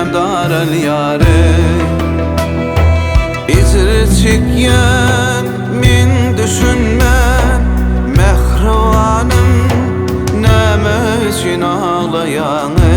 düşünmem daral yare. İzri çekyen min düşünmem mehrivanım näme üçün ağlayanı.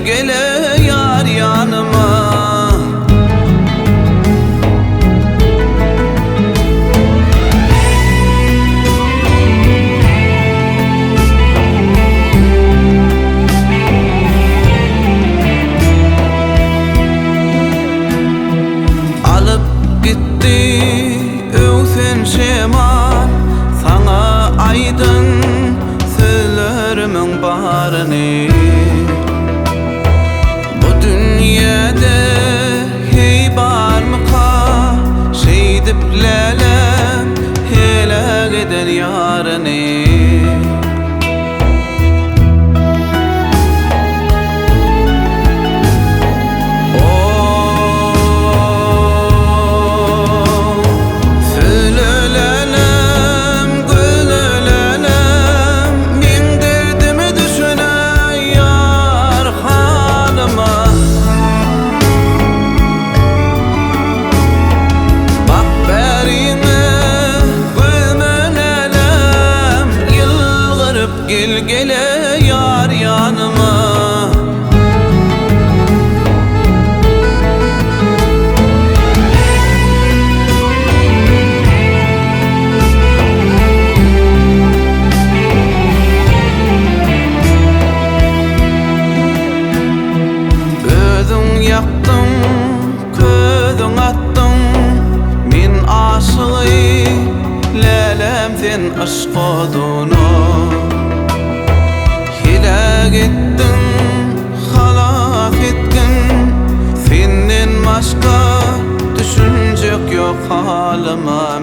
Gele yar yanıma, alıp gitti öwsen şeman, sana aydın sözlerimin baryny. Hey barmaka şey diplelem hele giden yarını. Gele yar yanıma, özün yaktın, közün attın, min aşığı lelem sen aşk odunu. Gittin, halak ettin, senden başka düşünecek yok halıma.